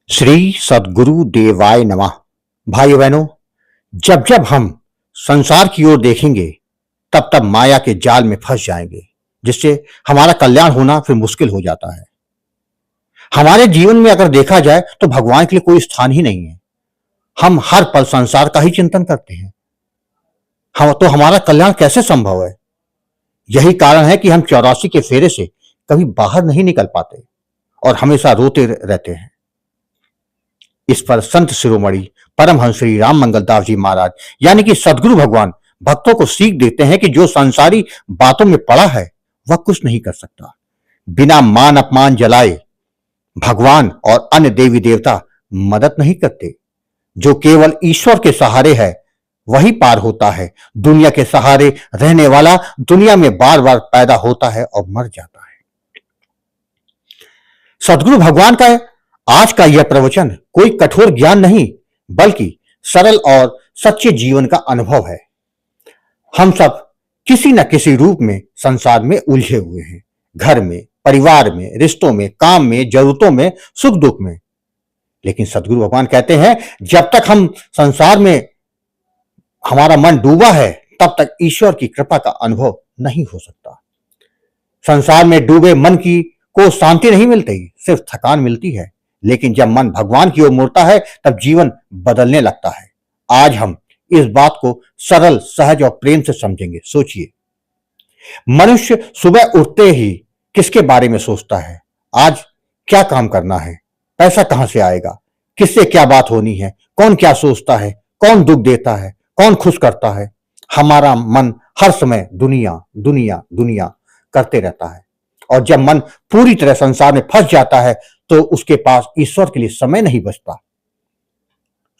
श्री सद्गुरु देवाय नमः। भाई बहनों, जब जब हम संसार की ओर देखेंगे तब तब माया के जाल में फंस जाएंगे, जिससे हमारा कल्याण होना फिर मुश्किल हो जाता है। हमारे जीवन में अगर देखा जाए तो भगवान के लिए कोई स्थान ही नहीं है। हम हर पल संसार का ही चिंतन करते हैं। हम तो हमारा कल्याण कैसे संभव है? यही कारण है कि हम 84 के फेरे से कभी बाहर नहीं निकल पाते और हमेशा रोते रहते हैं। इस पर संत शिरोमणि परमहंस श्री राम मंगल दास जी महाराज यानी कि सदगुरु भगवान भक्तों को सीख देते हैं कि जो संसारी बातों में पड़ा है वह कुछ नहीं कर सकता। बिना मान अपमान जलाए भगवान और अन्य देवी देवता मदद नहीं करते। जो केवल ईश्वर के सहारे है वही पार होता है। दुनिया के सहारे रहने वाला दुनिया में बार बार पैदा होता है और मर जाता है। सदगुरु भगवान का आज का यह प्रवचन कोई कठोर ज्ञान नहीं बल्कि सरल और सच्चे जीवन का अनुभव है। हम सब किसी न किसी रूप में संसार में उलझे हुए हैं। घर में, परिवार में, रिश्तों में, काम में, जरूरतों में, सुख दुख में। लेकिन सदगुरु भगवान कहते हैं जब तक हम संसार में हमारा मन डूबा है तब तक ईश्वर की कृपा का अनुभव नहीं हो सकता। संसार में डूबे मन को शांति नहीं मिलती, सिर्फ थकान मिलती है। लेकिन जब मन भगवान की ओर मुड़ता है तब जीवन बदलने लगता है। आज हम इस बात को सरल, सहज और प्रेम से समझेंगे। सोचिए, मनुष्य सुबह उठते ही किसके बारे में सोचता है? आज क्या काम करना है, पैसा कहां से आएगा, किससे क्या बात होनी है, कौन क्या सोचता है, कौन दुख देता है, कौन खुश करता है। हमारा मन हर समय दुनिया दुनिया दुनिया करते रहता है और जब मन पूरी तरह संसार में फंस जाता है तो उसके पास ईश्वर के लिए समय नहीं बचता।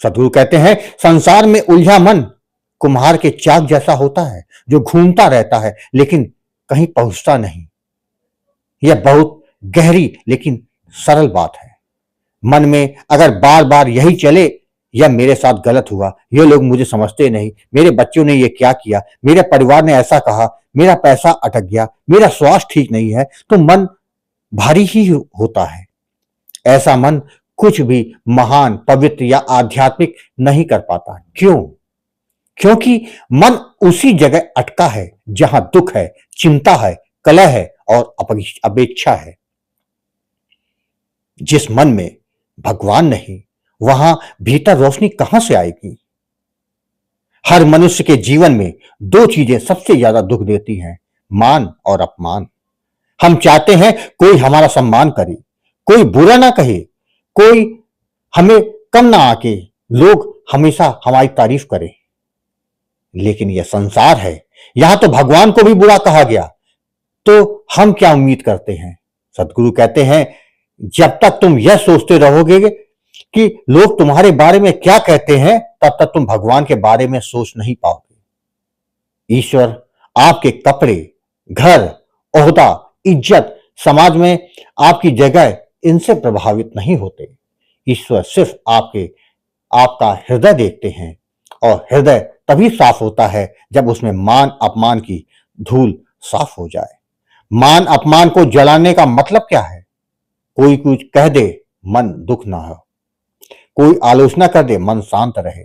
सदगुरु कहते हैं संसार में उलझा मन कुम्हार के चाक जैसा होता है जो घूमता रहता है लेकिन कहीं पहुंचता नहीं। यह बहुत गहरी लेकिन सरल बात है। मन में अगर बार बार यही चले, यह मेरे साथ गलत हुआ, ये लोग मुझे समझते नहीं, मेरे बच्चों ने ये क्या किया, मेरे परिवार ने ऐसा कहा, मेरा पैसा अटक गया, मेरा स्वास्थ्य ठीक नहीं है, तो मन भारी ही होता है। ऐसा मन कुछ भी महान, पवित्र या आध्यात्मिक नहीं कर पाता। क्यों? क्योंकि मन उसी जगह अटका है जहां दुख है, चिंता है, कलह है और अपेक्षा है। जिस मन में भगवान नहीं, वहां भीतर रोशनी कहां से आएगी? हर मनुष्य के जीवन में दो चीजें सबसे ज्यादा दुख देती हैं, मान और अपमान। हम चाहते हैं कोई हमारा सम्मान करे, कोई बुरा ना कहे, कोई हमें कम ना आके, लोग हमेशा हमारी तारीफ करें। लेकिन यह संसार है, यहां तो भगवान को भी बुरा कहा गया, तो हम क्या उम्मीद करते हैं? सदगुरु कहते हैं जब तक तुम यह सोचते रहोगे कि लोग तुम्हारे बारे में क्या कहते हैं तब तक तुम भगवान के बारे में सोच नहीं पाओगे। ईश्वर आपके कपड़े, घर, ओहदा, इज्जत, समाज में आपकी जगह इनसे प्रभावित नहीं होते। ईश्वर सिर्फ आपका हृदय देखते हैं और हृदय तभी साफ होता है जब उसमें मान अपमान की धूल साफ हो जाए। मान अपमान को जलाने का मतलब क्या है? कोई कुछ कह दे, मन दुख ना हो, कोई आलोचना कर दे, मन शांत रहे,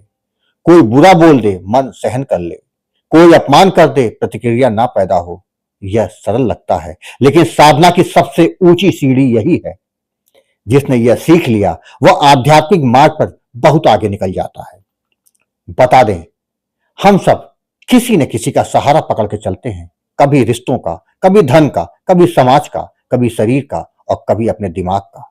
कोई बुरा बोल दे, मन सहन कर ले, कोई अपमान कर दे, प्रतिक्रिया ना पैदा हो। यह सरल लगता है लेकिन साधना की सबसे ऊंची सीढ़ी यही है। जिसने यह सीख लिया वह आध्यात्मिक मार्ग पर बहुत आगे निकल जाता है। बता दें, हम सब किसी न किसी का सहारा पकड़ के चलते हैं, कभी रिश्तों का, कभी धन का, कभी समाज का, कभी शरीर का और कभी अपने दिमाग का।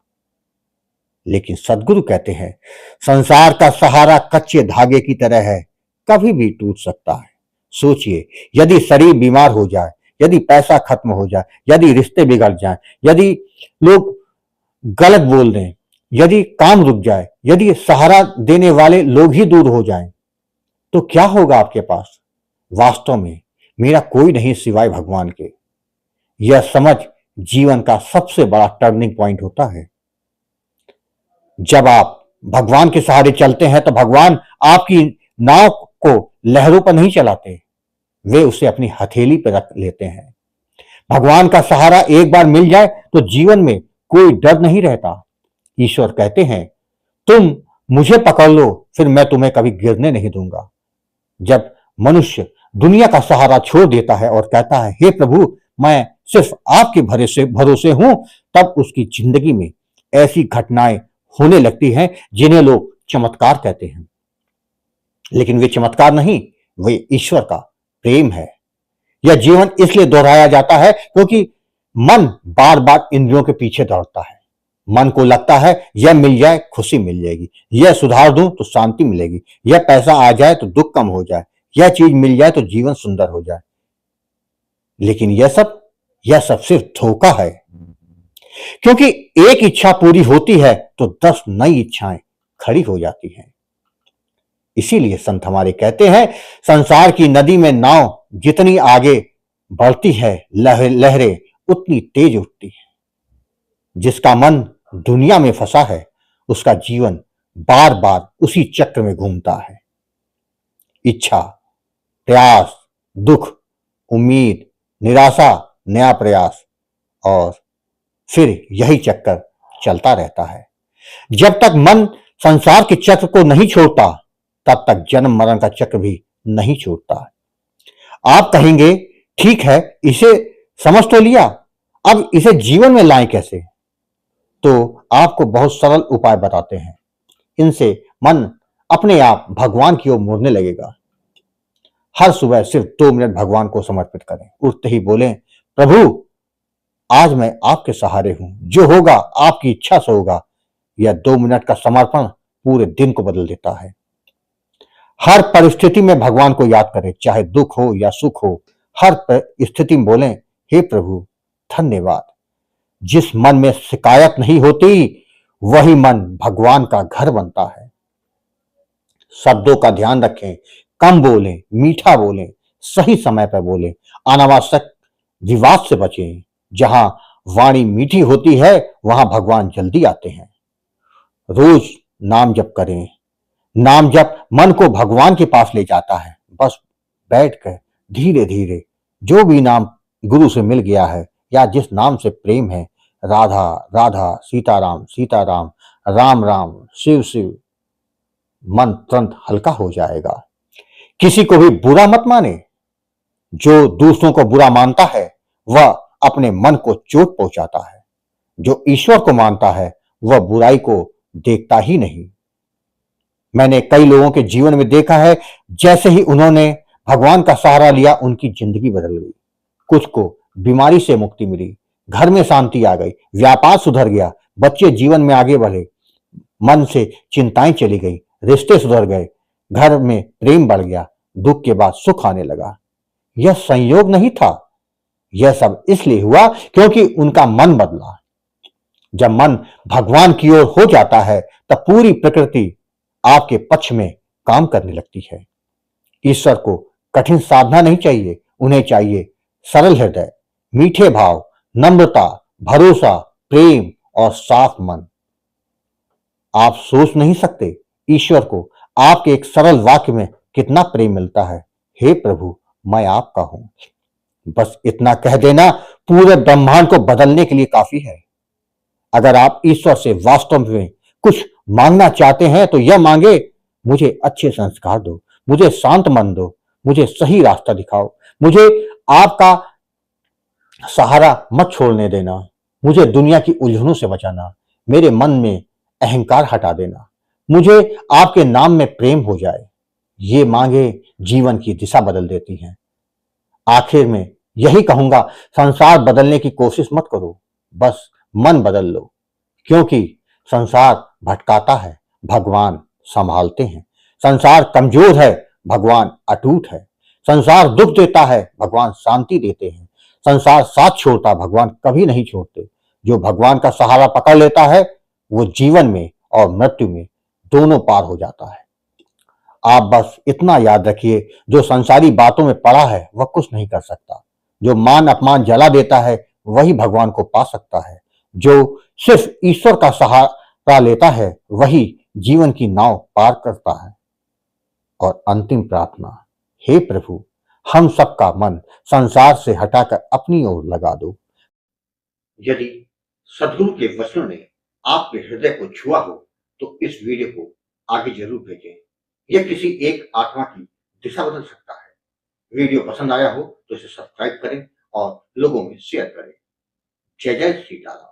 लेकिन सदगुरु कहते हैं संसार का सहारा कच्चे धागे की तरह है, कभी भी टूट सकता है। सोचिए, यदि शरीर बीमार हो जाए, यदि पैसा खत्म हो जाए, यदि रिश्ते बिगड़ जाएं, यदि लोग गलत बोल दें, यदि काम रुक जाए, यदि सहारा देने वाले लोग ही दूर हो जाएं, तो क्या होगा आपके पास? वास्तव में मेरा कोई नहीं सिवाय भगवान के। यह समझ जीवन का सबसे बड़ा टर्निंग पॉइंट होता है। जब आप भगवान के सहारे चलते हैं तो भगवान आपकी नाव को लहरों पर नहीं चलाते, वे उसे अपनी हथेली पर रख लेते हैं। भगवान का सहारा एक बार मिल जाए तो जीवन में कोई डर नहीं रहता। ईश्वर कहते हैं तुम मुझे पकड़ लो, फिर मैं तुम्हें कभी गिरने नहीं दूंगा। जब मनुष्य दुनिया का सहारा छोड़ देता है और कहता है, हे प्रभु, मैं सिर्फ आपके भरोसे भरोसे हूं, तब उसकी जिंदगी में ऐसी घटनाएं होने लगती हैं जिन्हें लोग चमत्कार कहते हैं। लेकिन वे चमत्कार नहीं, वे ईश्वर का प्रेम है। यह जीवन इसलिए दोहराया जाता है क्योंकि मन बार बार इंद्रियों के पीछे दौड़ता है। मन को लगता है यह मिल जाए खुशी मिल जाएगी, यह सुधार दूं तो शांति मिलेगी, यह पैसा आ जाए तो दुख कम हो जाए, यह चीज मिल जाए तो जीवन सुंदर हो जाए। लेकिन यह सब सिर्फ धोखा है, क्योंकि एक इच्छा पूरी होती है तो 10 नई इच्छाएं खड़ी हो जाती हैं। इसीलिए संत हमारे कहते हैं, संसार की नदी में नाव जितनी आगे बढ़ती है, लहरें उतनी तेज उठती है। जिसका मन दुनिया में फंसा है, उसका जीवन बार बार उसी चक्र में घूमता है। इच्छा, प्रयास, दुख, उम्मीद, निराशा, नया प्रयास, और फिर यही चक्कर चलता रहता है। जब तक मन संसार के चक्र को नहीं छोड़ता, तब तक जन्म मरण का चक्र भी नहीं छोड़ता। आप कहेंगे, ठीक है, इसे समझ तो लिया, अब इसे जीवन में लाएं कैसे? तो आपको बहुत सरल उपाय बताते हैं। इनसे मन अपने आप भगवान की ओर मुड़ने लगेगा। हर सुबह सिर्फ 2 मिनट भगवान को समर्पित करें। उठते ही बोलें, प्रभु, आज मैं आपके सहारे हूं, जो होगा आपकी इच्छा से होगा। यह 2 मिनट का समर्पण पूरे दिन को बदल देता है। हर परिस्थिति में भगवान को याद करें, चाहे दुख हो या सुख हो। हर स्थिति में बोलें, हे प्रभु, धन्यवाद। जिस मन में शिकायत नहीं होती, वही मन भगवान का घर बनता है। शब्दों का ध्यान रखें, कम बोलें, मीठा बोलें, सही समय पर बोलें, अनावश्यक विवाद से बचें। जहां वाणी मीठी होती है, वहां भगवान जल्दी आते हैं। रोज नाम जप करें। नाम जप मन को भगवान के पास ले जाता है। बस बैठकर धीरे धीरे जो भी नाम गुरु से मिल गया है या जिस नाम से प्रेम है, राधा राधा, सीताराम सीताराम, राम राम, शिव शिव, मन तुरंत हल्का हो जाएगा। किसी को भी बुरा मत माने। जो दूसरों को बुरा मानता है, वह अपने मन को चोट पहुंचाता है। जो ईश्वर को मानता है, वह बुराई को देखता ही नहीं। मैंने कई लोगों के जीवन में देखा है, जैसे ही उन्होंने भगवान का सहारा लिया, उनकी जिंदगी बदल गई। कुछ को बीमारी से मुक्ति मिली, घर में शांति आ गई, व्यापार सुधर गया, बच्चे जीवन में आगे बढ़े, मन से चिंताएं चली गई, रिश्ते सुधर गए, घर में प्रेम बढ़ गया, दुख के बाद सुख आने लगा। यह संयोग नहीं था, यह सब इसलिए हुआ क्योंकि उनका मन बदला। जब मन भगवान की ओर हो जाता है, तब पूरी प्रकृति आपके पक्ष में काम करने लगती है। ईश्वर को कठिन साधना नहीं चाहिए, उन्हें चाहिए सरल हृदय, मीठे भाव, नम्रता, भरोसा, प्रेम और साफ मन। आप सोच नहीं सकते ईश्वर को आपके एक सरल वाक्य में कितना प्रेम मिलता है। हे प्रभु, मैं आपका हूं। बस इतना कह देना पूरे ब्रह्मांड को बदलने के लिए काफी है। अगर आप ईश्वर से वास्तव में कुछ मांगना चाहते हैं तो यह मांगे, मुझे अच्छे संस्कार दो, मुझे शांत मन दो, मुझे सही रास्ता दिखाओ, मुझे आपका सहारा मत छोड़ने देना, मुझे दुनिया की उलझनों से बचाना, मेरे मन में अहंकार हटा देना, मुझे आपके नाम में प्रेम हो जाए। ये मांगे जीवन की दिशा बदल देती हैं। आखिर में यही कहूंगा, संसार बदलने की कोशिश मत करो, बस मन बदल लो। क्योंकि संसार भटकाता है, भगवान संभालते हैं। संसार कमजोर है, भगवान अटूट है। संसार दुख देता है, भगवान शांति देते हैं। संसार साथ छोड़ता, भगवान कभी नहीं छोड़ते। जो भगवान का सहारा पकड़ लेता है, वो जीवन में और मृत्यु में दोनों पार हो जाता है। आप बस इतना याद रखिए, जो संसारी बातों में पड़ा है वह कुछ नहीं कर सकता। जो मान अपमान जला देता है, वही भगवान को पा सकता है। जो सिर्फ ईश्वर का सहारा लेता है, वही जीवन की नाव पार करता है। और अंतिम प्रार्थना, हे प्रभु, हम सबका मन संसार से हटाकर अपनी ओर लगा दो। यदि सद्गुरु के वचनों ने आपके हृदय को छुआ हो, तो इस वीडियो को आगे जरूर भेजें। यह किसी एक आत्मा की दिशा बदल सकता है। वीडियो पसंद आया हो तो इसे सब्सक्राइब करें और लोगों में शेयर करें। जय जय सीताराम।